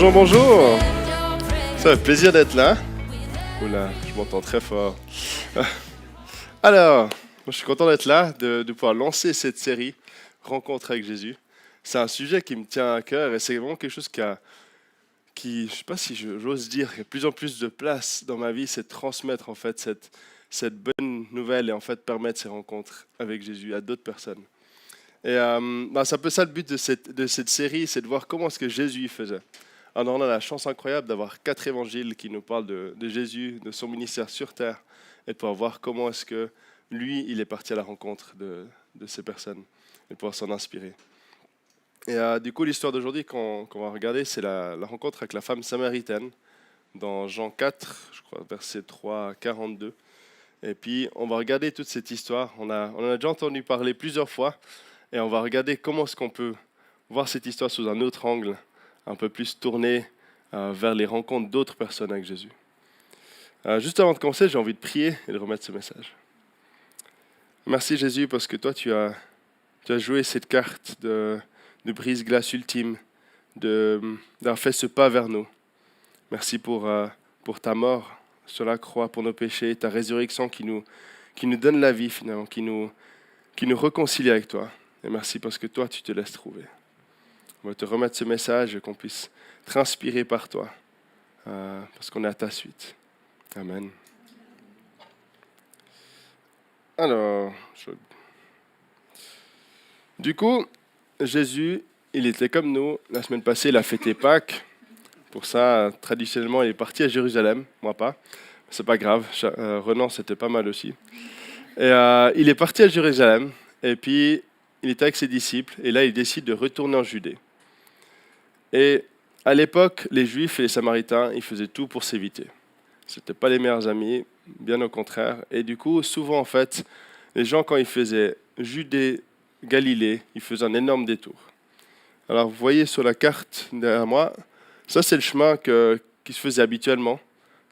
Bonjour, bonjour. Ça fait plaisir d'être là. Oula, je m'entends très fort. Alors, moi, je suis content d'être là, de pouvoir lancer cette série Rencontre avec Jésus. C'est un sujet qui me tient à cœur et c'est vraiment quelque chose je sais pas si j'ose dire, il y a de plus en plus de place dans ma vie, c'est de transmettre en fait cette bonne nouvelle et en fait permettre ces rencontres avec Jésus à d'autres personnes. Et c'est un peu ça le but de cette série, c'est de voir comment est-ce que Jésus y faisait. Alors on a la chance incroyable d'avoir 4 évangiles qui nous parlent de Jésus, de son ministère sur terre, et de pouvoir voir comment est-ce que lui, il est parti à la rencontre de ces personnes, et de pouvoir s'en inspirer. Et du coup, l'histoire d'aujourd'hui qu'on va regarder, c'est la rencontre avec la femme samaritaine, dans Jean 4, je crois, verset 3 à 42. Et puis, on va regarder toute cette histoire. On en a déjà entendu parler plusieurs fois, et on va regarder comment est-ce qu'on peut voir cette histoire sous un autre angle, un peu plus tourné vers les rencontres d'autres personnes avec Jésus. Juste avant de commencer, j'ai envie de prier et de remettre ce message. Merci Jésus parce que toi, tu as joué cette carte de brise-glace ultime, d'avoir fait ce pas vers nous. Merci pour ta mort sur la croix, pour nos péchés, ta résurrection qui nous donne la vie finalement, qui nous réconcilie avec toi. Et merci parce que toi, tu te laisses trouver. On va te remettre ce message et qu'on puisse être inspiré par toi, parce qu'on est à ta suite. Amen. Alors, du coup, Jésus, il était comme nous. La semaine passée, il a fêté Pâques. Pour ça, traditionnellement, il est parti à Jérusalem. Moi, pas. C'est pas grave. Renan, c'était pas mal aussi. Et il est parti à Jérusalem. Et puis, il était avec ses disciples. Et là, il décide de retourner en Judée. Et à l'époque, les Juifs et les Samaritains, ils faisaient tout pour s'éviter. Ce n'étaient pas les meilleurs amis, bien au contraire. Et du coup, souvent, en fait, les gens, quand ils faisaient Judée, Galilée, ils faisaient un énorme détour. Alors, vous voyez sur la carte derrière moi, ça, c'est le chemin qui se faisait habituellement.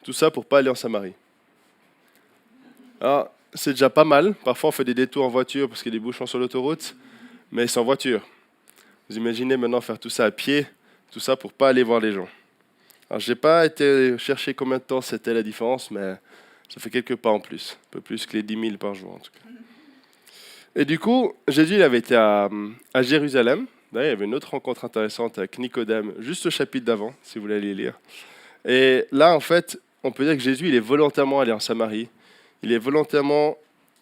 Tout ça pour ne pas aller en Samarie. Alors, c'est déjà pas mal. Parfois, on fait des détours en voiture parce qu'il y a des bouchons sur l'autoroute, mais c'est en voiture. Vous imaginez maintenant faire tout ça à pied, tout ça pour ne pas aller voir les gens. Alors, je n'ai pas été chercher combien de temps c'était la différence, mais ça fait quelques pas en plus. Un peu plus que les 10 000 par jour, en tout cas. Et du coup, Jésus il avait été à Jérusalem. D'ailleurs, il y avait une autre rencontre intéressante avec Nicodème, juste au chapitre d'avant, si vous voulez aller lire. Et là, en fait, on peut dire que Jésus il est volontairement allé en Samarie. Il est volontairement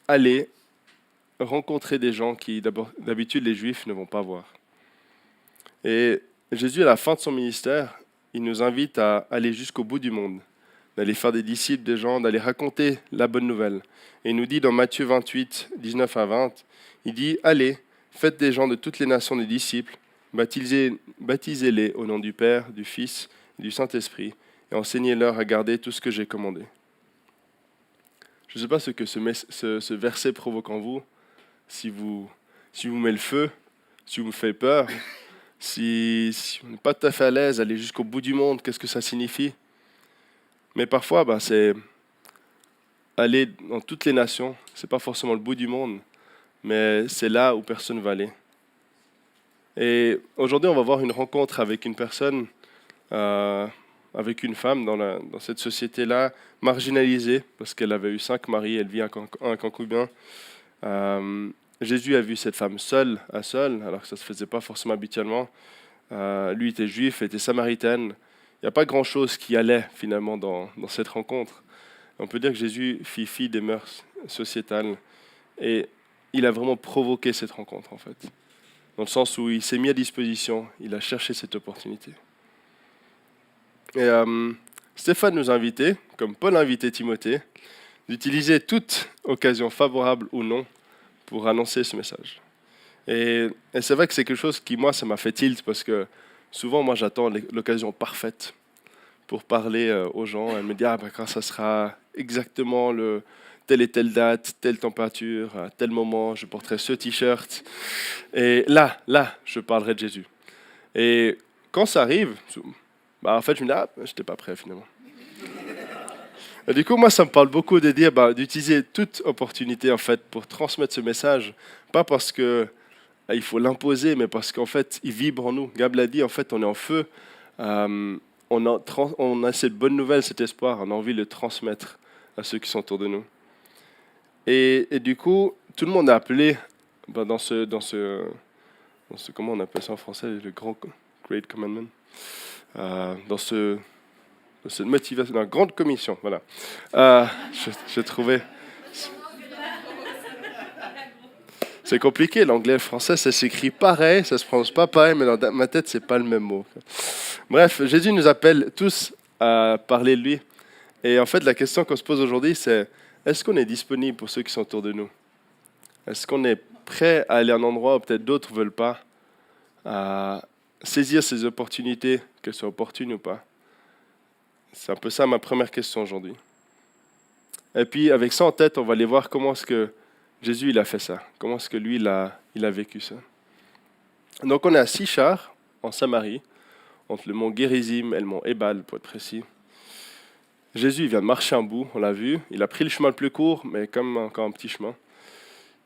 allé rencontrer des gens qui, d'habitude, les Juifs ne vont pas voir. Et Jésus, à la fin de son ministère, il nous invite à aller jusqu'au bout du monde, d'aller faire des disciples des gens, d'aller raconter la bonne nouvelle. Et il nous dit dans Matthieu 28, 19 à 20, il dit « Allez, faites des gens de toutes les nations des disciples, baptisez-les au nom du Père, du Fils et du Saint-Esprit, et enseignez-leur à garder tout ce que j'ai commandé. » Je ne sais pas ce que ce verset provoque en vous, si vous met le feu, si vous me faites peur, si on n'est pas tout à fait à l'aise, aller jusqu'au bout du monde, qu'est-ce que ça signifie? Mais parfois, c'est aller dans toutes les nations. Ce n'est pas forcément le bout du monde, mais c'est là où personne ne va aller. Et aujourd'hui, on va voir une rencontre avec une personne, avec une femme dans cette société-là, marginalisée, parce qu'elle avait eu 5 maris, elle vit un concubin. Jésus a vu cette femme seule, alors que ça ne se faisait pas forcément habituellement. Lui était juif, elle était samaritaine. Il n'y a pas grand-chose qui allait finalement dans cette rencontre. On peut dire que Jésus fit fi des mœurs sociétales et il a vraiment provoqué cette rencontre en fait. Dans le sens où il s'est mis à disposition, il a cherché cette opportunité. Et Stéphane nous a invités, comme Paul a invité Timothée, d'utiliser toute occasion favorable ou non pour annoncer ce message. Et c'est vrai que c'est quelque chose qui, moi, ça m'a fait tilt parce que souvent, moi, j'attends l'occasion parfaite pour parler aux gens. Elle me dit, quand ça sera exactement telle et telle date, telle température, à tel moment, je porterai ce t-shirt. Et là, je parlerai de Jésus. Et quand ça arrive, en fait, je me dis, je n'étais pas prêt finalement. Et du coup, moi, ça me parle beaucoup de dire, d'utiliser toute opportunité en fait pour transmettre ce message, pas parce que il faut l'imposer, mais parce qu'en fait, il vibre en nous. Gab l'a dit, en fait, on est en feu On a cette bonne nouvelle, cet espoir, on a envie de le transmettre à ceux qui sont autour de nous. Et du coup, tout le monde est appelé dans comment on appelle ça en français, le grand Great Commandment, dans cette motivation, dans la grande commission, voilà. J'ai trouvé. C'est compliqué, l'anglais et le français, ça s'écrit pareil, ça se prononce pas pareil, mais dans ma tête, c'est pas le même mot. Bref, Jésus nous appelle tous à parler de lui. Et en fait, la question qu'on se pose aujourd'hui, c'est est-ce qu'on est disponible pour ceux qui sont autour de nous? Est-ce qu'on est prêt à aller à un endroit où peut-être d'autres ne veulent pas, à saisir ces opportunités, qu'elles soient opportunes ou pas? C'est un peu ça ma première question aujourd'hui. Et puis, avec ça en tête, on va aller voir comment est-ce que Jésus il a fait ça. Comment est-ce que lui, il a vécu ça. Donc, on est à Sichar, en Samarie, entre le mont Gérizim et le mont Ébal, pour être précis. Jésus il vient de marcher un bout, on l'a vu. Il a pris le chemin le plus court, mais comme encore un petit chemin.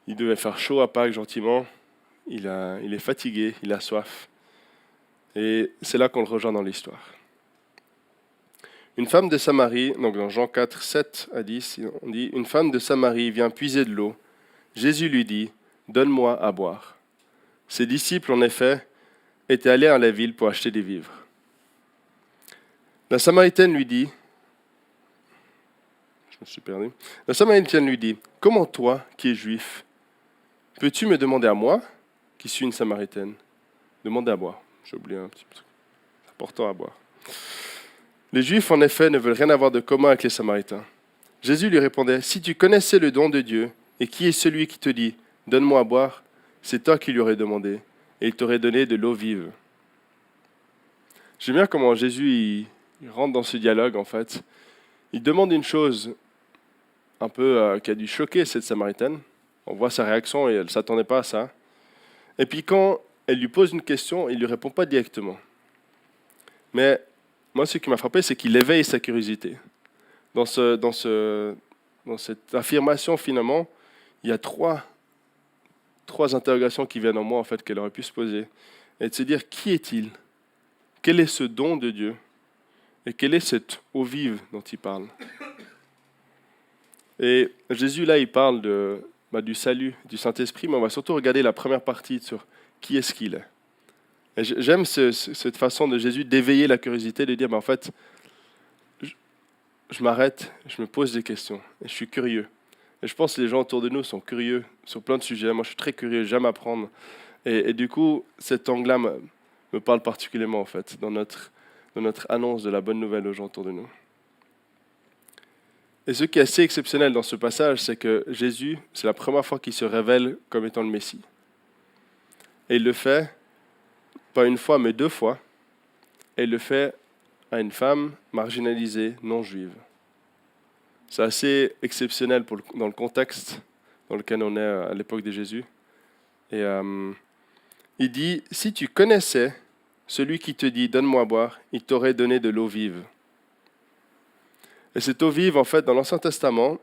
Il devait faire chaud à Pâques gentiment. Il est fatigué, il a soif. Et c'est là qu'on le rejoint dans l'histoire. Une femme de Samarie, donc dans Jean 4, 7 à 10, on dit « Une femme de Samarie vient puiser de l'eau. Jésus lui dit « Donne-moi à boire. » Ses disciples, en effet, étaient allés à la ville pour acheter des vivres. La Samaritaine lui dit « Je me suis perdu. » La Samaritaine lui dit « Comment toi, qui es juif, peux-tu me demander à moi, qui suis une Samaritaine, demander à boire ?» J'ai oublié un petit peu. C'est important à boire. Les Juifs, en effet, ne veulent rien avoir de commun avec les Samaritains. Jésus lui répondait, « Si tu connaissais le don de Dieu, et qui est celui qui te dit, « Donne-moi à boire », c'est toi qui lui aurais demandé, et il t'aurait donné de l'eau vive. » J'aime bien comment Jésus il rentre dans ce dialogue, en fait. Il demande une chose un peu qui a dû choquer cette Samaritaine. On voit sa réaction et elle ne s'attendait pas à ça. Et puis quand elle lui pose une question, il ne lui répond pas directement. Mais moi, ce qui m'a frappé, c'est qu'il éveille sa curiosité. Dans cette affirmation, finalement, il y a trois interrogations qui viennent en moi, en fait, qu'elle aurait pu se poser. Et de se dire, qui est-il? Quel est ce don de Dieu? Et quelle est cette eau vive dont il parle? Et Jésus, là, il parle du salut, du Saint-Esprit, mais on va surtout regarder la première partie sur qui est-ce qu'il est. Et j'aime cette façon de Jésus d'éveiller la curiosité, de dire, en fait, je m'arrête, je me pose des questions, et je suis curieux. Et je pense que les gens autour de nous sont curieux sur plein de sujets. Moi, je suis très curieux, j'aime apprendre. Et du coup, cet angle-là me parle particulièrement, en fait, dans notre annonce de la bonne nouvelle aux gens autour de nous. Et ce qui est assez exceptionnel dans ce passage, c'est que Jésus, c'est la première fois qu'il se révèle comme étant le Messie. Et il le fait, pas une fois, mais 2 fois. Et il le fait à une femme marginalisée, non juive. C'est assez exceptionnel dans le contexte dans lequel on est à l'époque de Jésus. Et il dit, si tu connaissais celui qui te dit, donne-moi à boire, il t'aurait donné de l'eau vive. Et cette eau vive, en fait, dans l'Ancien Testament,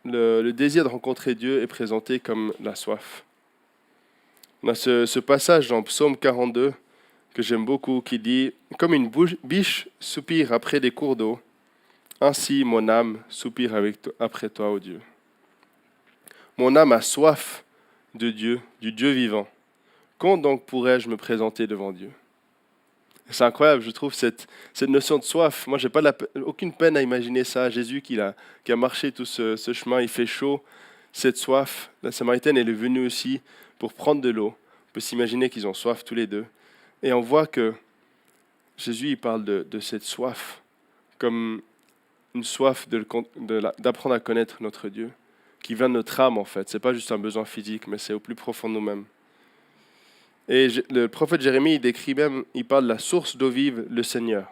le désir de rencontrer Dieu est présenté comme la soif. On a ce passage dans Psaume 42 que j'aime beaucoup qui dit « Comme une biche soupire après des cours d'eau, ainsi mon âme soupire après toi, ô Dieu. Mon âme a soif de Dieu, du Dieu vivant. Quand donc pourrais-je me présenter devant Dieu ?» C'est incroyable, je trouve, cette notion de soif. Moi, je n'ai pas aucune peine à imaginer ça. Jésus qui a marché tout ce chemin, il fait chaud, cette soif. La Samaritaine, elle est venue aussi pour prendre de l'eau. On peut s'imaginer qu'ils ont soif tous les deux. Et on voit que Jésus il parle de cette soif comme une soif d'apprendre à connaître notre Dieu, qui vient de notre âme en fait. Ce n'est pas juste un besoin physique, mais c'est au plus profond de nous-mêmes. Et le prophète Jérémie, il décrit même, il parle de la source d'eau vive, le Seigneur.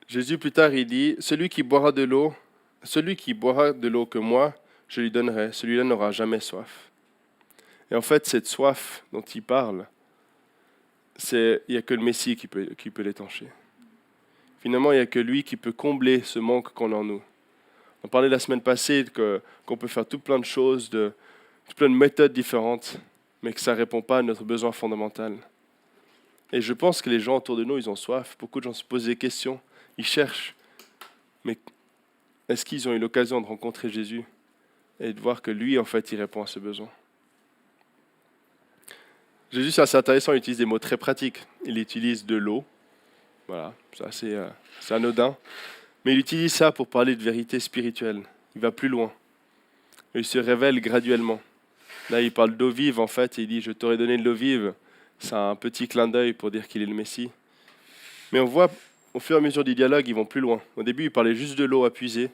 Jésus, plus tard, il dit, celui qui boira de l'eau que moi, je lui donnerai, celui-là n'aura jamais soif. Et en fait, cette soif dont il parle, il n'y a que le Messie qui peut l'étancher. Finalement, il n'y a que lui qui peut combler ce manque qu'on a en nous. On parlait la semaine passée qu'on peut faire tout plein de choses, tout plein de méthodes différentes, mais que ça ne répond pas à notre besoin fondamental. Et je pense que les gens autour de nous, ils ont soif. Beaucoup de gens se posent des questions, ils cherchent. Mais est-ce qu'ils ont eu l'occasion de rencontrer Jésus et de voir que lui, en fait, il répond à ce besoin? Jésus, c'est assez intéressant, il utilise des mots très pratiques. Il utilise de l'eau, voilà, c'est anodin. Mais il utilise ça pour parler de vérité spirituelle. Il va plus loin. Il se révèle graduellement. Là, il parle d'eau vive, en fait, et il dit « Je t'aurais donné de l'eau vive ». C'est un petit clin d'œil pour dire qu'il est le Messie. Mais on voit, au fur et à mesure du dialogue, ils vont plus loin. Au début, il parlait juste de l'eau à puiser.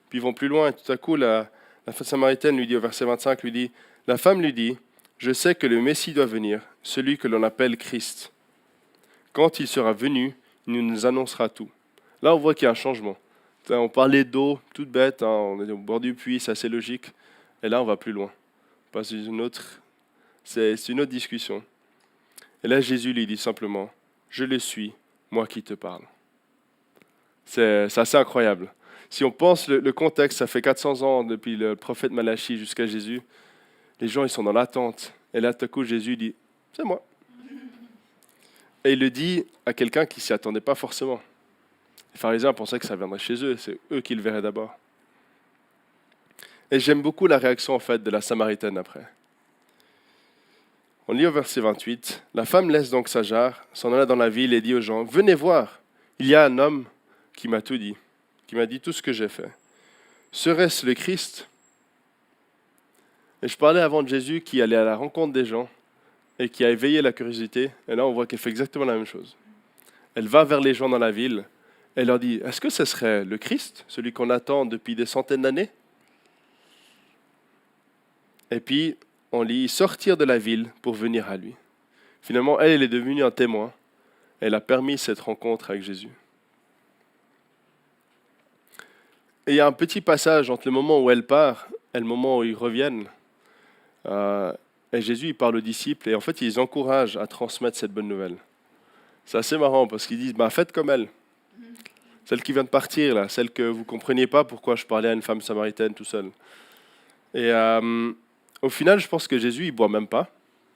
Puis ils vont plus loin, et tout à coup, la femme samaritaine lui dit, au verset 25, lui dit, la femme lui dit, je sais que le Messie doit venir, celui que l'on appelle Christ. Quand il sera venu, il nous annoncera tout. Là, on voit qu'il y a un changement. On parlait d'eau, toute bête, hein, on est au bord du puits, c'est assez logique. Et là, on va plus loin. C'est une autre discussion. Et là, Jésus lui dit simplement, je le suis, moi qui te parle. C'est assez incroyable. Si on pense le contexte, ça fait 400 ans depuis le prophète Malachie jusqu'à Jésus. Les gens, ils sont dans l'attente. Et là, tout à coup, Jésus dit, c'est moi. Et il le dit à quelqu'un qui ne s'y attendait pas forcément. Les pharisiens pensaient que ça viendrait chez eux, c'est eux qui le verraient d'abord. Et j'aime beaucoup la réaction en fait de la Samaritaine après. On lit au verset 28, « La femme laisse donc sa jarre, s'en alla dans la ville et dit aux gens, « Venez voir, il y a un homme qui m'a tout dit, qui m'a dit tout ce que j'ai fait. Serait-ce le Christ ?» Et je parlais avant de Jésus qui allait à la rencontre des gens et qui a éveillé la curiosité. Et là, on voit qu'elle fait exactement la même chose. Elle va vers les gens dans la ville. Elle leur dit, est-ce que ce serait le Christ, celui qu'on attend depuis des centaines d'années? Et puis, on lit, sortir de la ville pour venir à lui. Finalement, elle est devenue un témoin. Elle a permis cette rencontre avec Jésus. Et il y a un petit passage entre le moment où elle part et le moment où ils reviennent. Et Jésus, il parle aux disciples et en fait, il les encourage à transmettre cette bonne nouvelle. C'est assez marrant parce qu'ils disent, faites comme elle. Celle qui vient de partir, là, celle que vous ne compreniez pas pourquoi je parlais à une femme samaritaine tout seul. Et au final, je pense que Jésus, il ne boit même pas.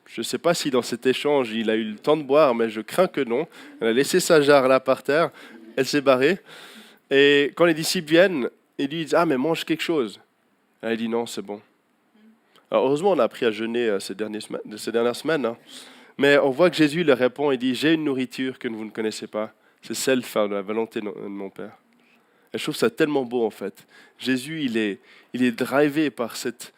Je ne sais pas si dans cet échange, il a eu le temps de boire, mais je crains que non. Elle a laissé sa jarre là par terre, elle s'est barrée. Et quand les disciples viennent, ils lui disent, mais mange quelque chose. Et elle dit, non, c'est bon. Alors heureusement, on a appris à jeûner ces dernières semaines. Hein. Mais on voit que Jésus leur répond et dit, j'ai une nourriture que vous ne connaissez pas. C'est celle de faire la volonté de mon Père. Et je trouve ça tellement beau en fait. Jésus, il est drivé par cette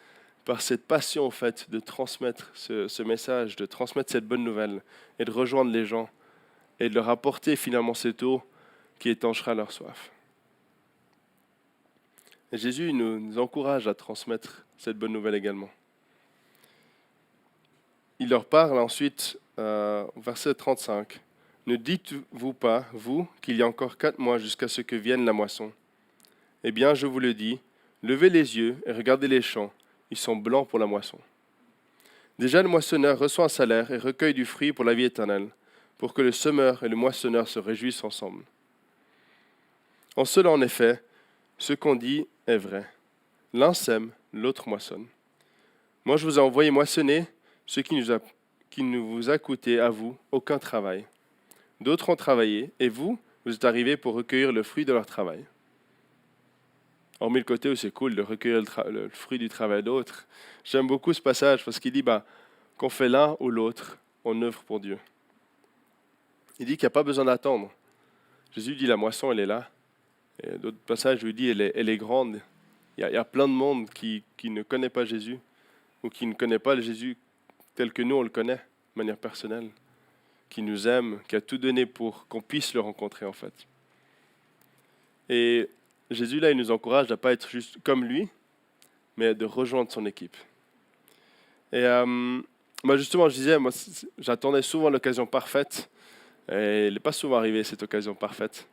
passion en fait de transmettre ce message, de transmettre cette bonne nouvelle et de rejoindre les gens et de leur apporter finalement cette eau qui étanchera leur soif. Et Jésus nous encourage à transmettre cette bonne nouvelle également. Il leur parle ensuite, verset 35. Ne dites-vous pas, vous, qu'il y a encore 4 mois jusqu'à ce que vienne la moisson? Eh bien, je vous le dis, levez les yeux et regardez les champs, ils sont blancs pour la moisson. Déjà, le moissonneur reçoit un salaire et recueille du fruit pour la vie éternelle, pour que le semeur et le moissonneur se réjouissent ensemble. En cela, en effet, ce qu'on dit est vrai. L'un sème, l'autre moissonne. Moi, je vous ai envoyé moissonner ce qui ne vous a coûté à vous aucun travail. D'autres ont travaillé, et vous êtes arrivés pour recueillir le fruit de leur travail. Hormis le côté où c'est cool de recueillir le fruit du travail d'autres, j'aime beaucoup ce passage parce qu'il dit qu'on fait l'un ou l'autre, on œuvre pour Dieu. Il dit qu'il n'y a pas besoin d'attendre. Jésus dit la moisson, elle est là. Et d'autres passages où il dit elle est grande. Il y a plein de monde qui ne connaît pas Jésus ou qui ne connaît pas le Jésus tel que nous on le connaît, de manière personnelle, qui nous aime, qui a tout donné pour qu'on puisse le rencontrer en fait. Et Jésus là, il nous encourage à ne pas être juste comme lui, mais de rejoindre son équipe. Et justement, je disais, j'attendais souvent l'occasion parfaite, et il n'est pas souvent arrivé cette occasion parfaite.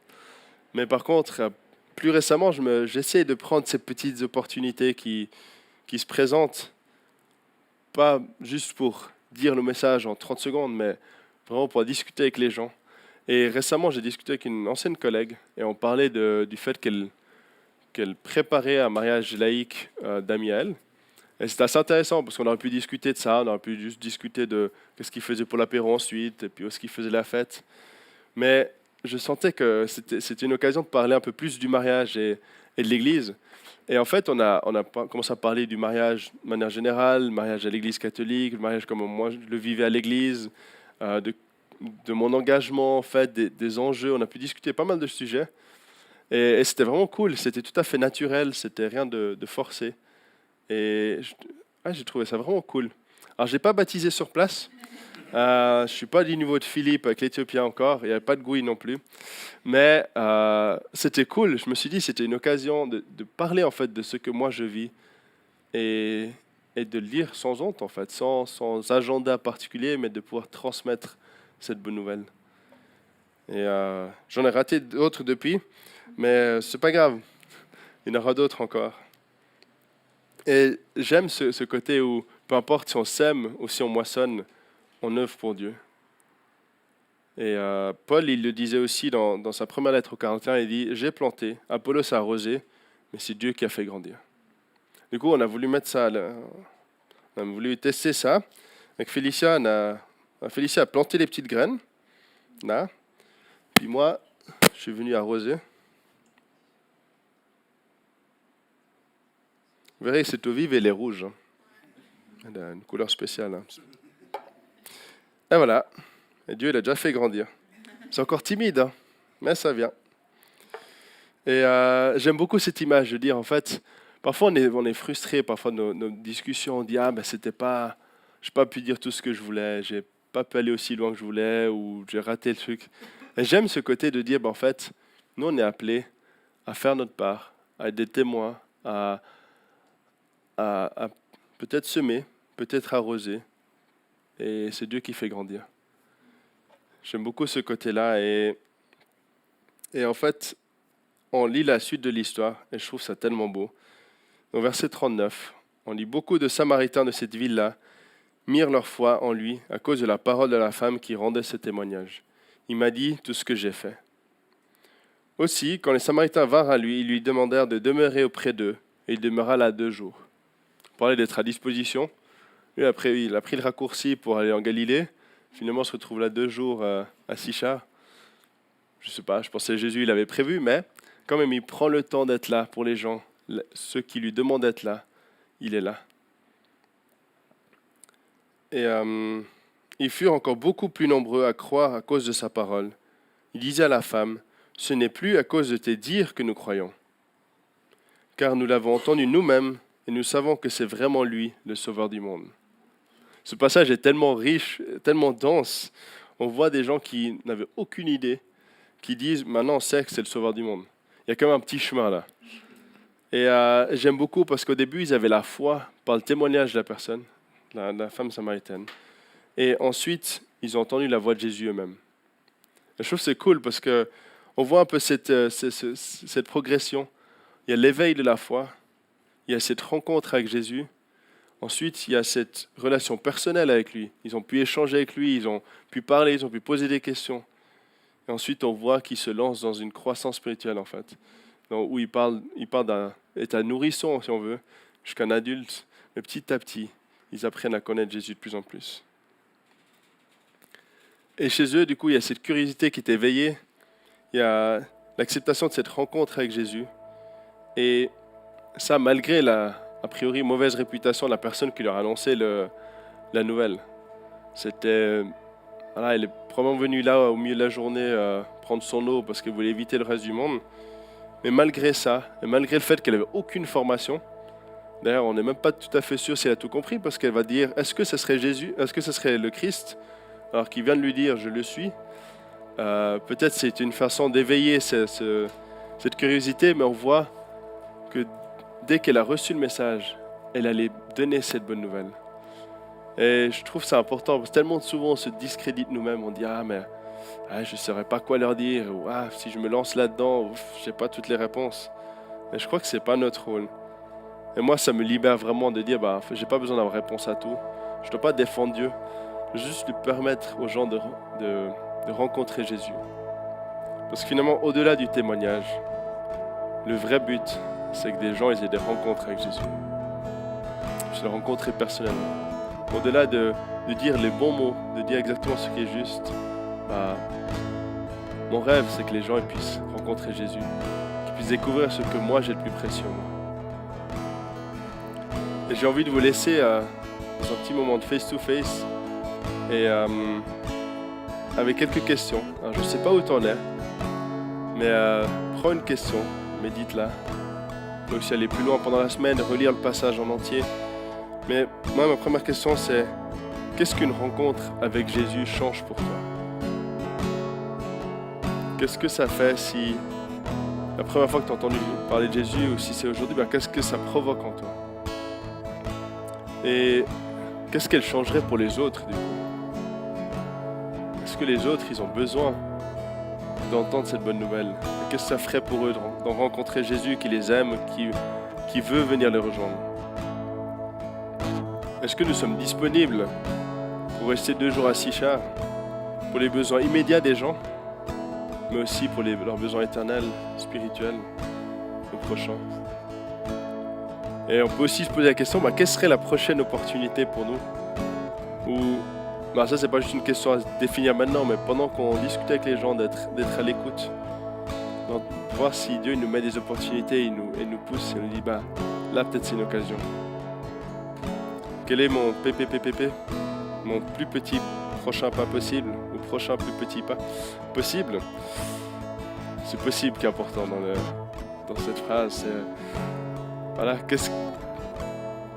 Mais par contre, plus récemment, j'essaie de prendre ces petites opportunités qui se présentent, pas juste pour dire le message en 30 secondes, mais vraiment pour discuter avec les gens. Et récemment, j'ai discuté avec une ancienne collègue, et on parlait du fait qu'elle préparait un mariage laïque d'amis à elle. Et c'était assez intéressant parce qu'on aurait pu discuter de ça, on aurait pu juste discuter de ce qu'il faisait pour l'apéro ensuite, et puis où est-ce qu'il faisait la fête. Mais je sentais que c'était une occasion de parler un peu plus du mariage et de l'Église. Et en fait, on a commencé à parler du mariage de manière générale, le mariage à l'Église catholique, le mariage comme moi je le vivais à l'Église, de mon engagement, en fait, des enjeux. On a pu discuter pas mal de sujets. Et c'était vraiment cool, c'était tout à fait naturel, c'était rien de forcé. Et j'ai trouvé ça vraiment cool. Alors, je n'ai pas baptisé sur place. Je ne suis pas du niveau de Philippe avec l'Éthiopien encore. Il n'y avait pas de gouille non plus. Mais c'était cool. Je me suis dit c'était une occasion de parler en fait de ce que moi je vis et de le lire sans honte en fait, sans agenda particulier, mais de pouvoir transmettre cette bonne nouvelle. Et j'en ai raté d'autres depuis, mais c'est pas grave. Il y en aura d'autres encore. Et j'aime ce côté où, peu importe si on sème ou si on moissonne, on œuvre pour Dieu. Et Paul, il le disait aussi dans sa première lettre aux Corinthiens, il dit « J'ai planté, Apollos a arrosé, mais c'est Dieu qui a fait grandir. » Du coup, on a voulu mettre ça, on a voulu tester ça. Avec Félicia, Félicia a planté les petites graines, là. Puis moi, je suis venu arroser. Vous verrez, cette eau vive, elle est rouge. Elle a une couleur spéciale. Et voilà. Et Dieu, il a déjà fait grandir. C'est encore timide, mais ça vient. Et j'aime beaucoup cette image de dire, en fait, parfois on est frustré, parfois nos discussions, on dit, ah, ben c'était pas, j'ai pas pu dire tout ce que je voulais, j'ai pas pu aller aussi loin que je voulais, ou j'ai raté le truc. Et j'aime ce côté de dire, ben, en fait, nous on est appelés à faire notre part, à être des témoins, à peut-être semer, peut-être arroser, et c'est Dieu qui fait grandir. J'aime beaucoup ce côté-là, et en fait, on lit la suite de l'histoire, et je trouve ça tellement beau. Au verset 39, on lit « Beaucoup de Samaritains de cette ville-là mirent leur foi en lui à cause de la parole de la femme qui rendait ce témoignage. Il m'a dit tout ce que j'ai fait. » Aussi, quand les Samaritains vinrent à lui, ils lui demandèrent de demeurer auprès d'eux, et il demeura là 2 jours. On parlait d'être à disposition. Lui, après, il a pris le raccourci pour aller en Galilée. Finalement, on se retrouve là 2 jours à Sichar. Je ne sais pas, je pensais que Jésus il avait prévu, mais quand même, il prend le temps d'être là pour les gens. Ceux qui lui demandent d'être là, il est là. Et ils furent encore beaucoup plus nombreux à croire à cause de sa parole. Il disait à la femme, « Ce n'est plus à cause de tes dires que nous croyons, car nous l'avons entendu nous-mêmes et nous savons que c'est vraiment lui, le Sauveur du monde. » Ce passage est tellement riche, tellement dense. On voit des gens qui n'avaient aucune idée, qui disent, maintenant on sait que c'est le Sauveur du monde. Il y a quand même un petit chemin là. Et j'aime beaucoup parce qu'au début, ils avaient la foi par le témoignage de la personne, la femme samaritaine. Et ensuite, ils ont entendu la voix de Jésus eux-mêmes. Et je trouve que c'est cool parce qu'on voit un peu cette progression. Il y a l'éveil de la foi, il y a cette rencontre avec Jésus. Ensuite, il y a cette relation personnelle avec lui. Ils ont pu échanger avec lui, ils ont pu parler, ils ont pu poser des questions. Et ensuite, on voit qu'ils se lancent dans une croissance spirituelle, en fait. Où il parle d'un état nourrisson, si on veut, jusqu'à un adulte. Mais petit à petit, ils apprennent à connaître Jésus de plus en plus. Et chez eux, du coup, il y a cette curiosité qui est éveillée. Il y a l'acceptation de cette rencontre avec Jésus. Et ça, malgré la, a priori, mauvaise réputation de la personne qui leur a annoncé la nouvelle. Voilà, elle est probablement venue là, au milieu de la journée, prendre son eau parce qu'elle voulait éviter le reste du monde. Mais malgré ça, et malgré le fait qu'elle n'avait aucune formation, d'ailleurs, on n'est même pas tout à fait sûr si elle a tout compris, parce qu'elle va dire, est-ce que ce serait Jésus, est-ce que ce serait le Christ, alors qu'il vient de lui dire, je le suis. Peut-être c'est une façon d'éveiller cette curiosité, mais on voit que dès qu'elle a reçu le message, elle allait donner cette bonne nouvelle. Et je trouve ça important, parce que tellement souvent on se discrédite nous-mêmes, on dit, je ne saurais pas quoi leur dire, ou si je me lance là-dedans, je n'ai pas toutes les réponses. Mais je crois que ce n'est pas notre rôle. Et moi, ça me libère vraiment de dire, je n'ai pas besoin d'avoir réponse à tout. Je ne dois pas défendre Dieu. Je dois juste lui permettre aux gens de rencontrer Jésus. Parce que finalement, au-delà du témoignage, le vrai but, c'est que des gens aient des rencontres avec Jésus. je le rencontrer personnellement. Au-delà de dire les bons mots, de dire exactement ce qui est juste, bah, mon rêve, c'est que les gens ils puissent rencontrer Jésus, qu'ils puissent découvrir ce que moi j'ai de plus précieux en moi. Et j'ai envie de vous laisser dans un petit moment de face-to-face et avec quelques questions. Alors, je ne sais pas où t'en es, mais prends une question, médite-la. Tu peux aussi aller plus loin pendant la semaine, relire le passage en entier. Mais moi, ma première question, c'est qu'est-ce qu'une rencontre avec Jésus change pour toi? Qu'est-ce que ça fait si la première fois que tu as entendu parler de Jésus ou si c'est aujourd'hui, qu'est-ce que ça provoque en toi? Et qu'est-ce qu'elle changerait pour les autres du coup? Est-ce que les autres, ils ont besoin d'entendre cette bonne nouvelle? Qu'est-ce que ça ferait pour eux de rencontrer Jésus qui les aime, qui veut venir les rejoindre? Est-ce que nous sommes disponibles pour rester 2 jours à Sichar, pour les besoins immédiats des gens, mais aussi pour leurs besoins éternels, spirituels, nos prochains? Et on peut aussi se poser la question, quelle serait la prochaine opportunité pour nous? Ou, ça c'est pas juste une question à définir maintenant, mais pendant qu'on discute avec les gens, d'être à l'écoute, de voir si Dieu nous met des opportunités, il nous pousse, il nous dit, là peut-être c'est une occasion. Quel est mon PPPPP? Mon plus petit prochain pas possible, ou prochain plus petit pas possible? C'est possible qui est important dans cette phrase. Voilà,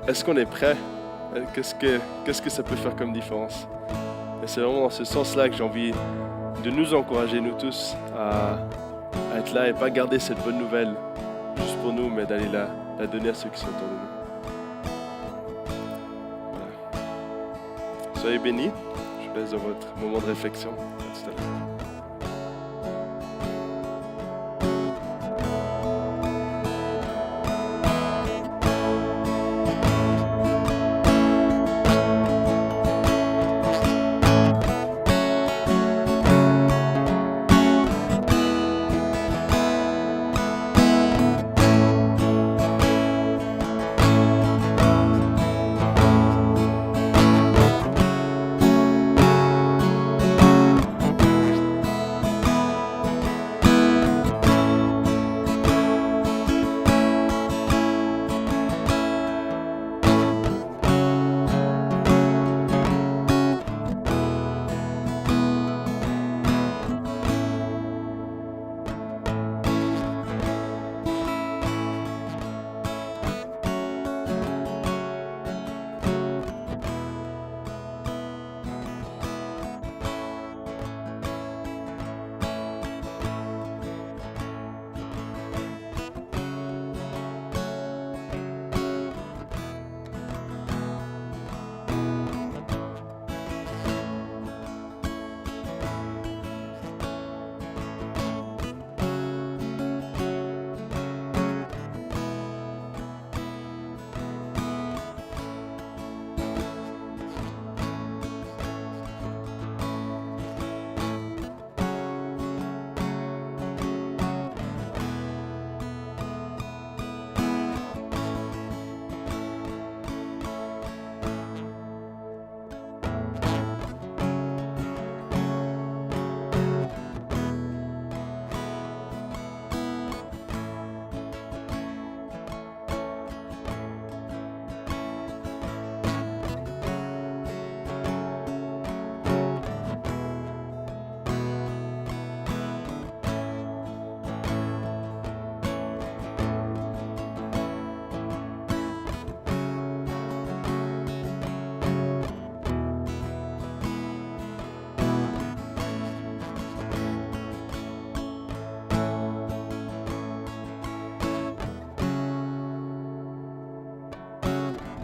est-ce qu'on est prêt? Qu'est-ce que ça peut faire comme différence? Et c'est vraiment dans ce sens-là que j'ai envie de nous encourager, nous tous, à être là et pas garder cette bonne nouvelle juste pour nous, mais d'aller la donner à ceux qui sont autour de nous. Voilà. Soyez bénis. Je vous laisse dans votre moment de réflexion. À tout à l'heure.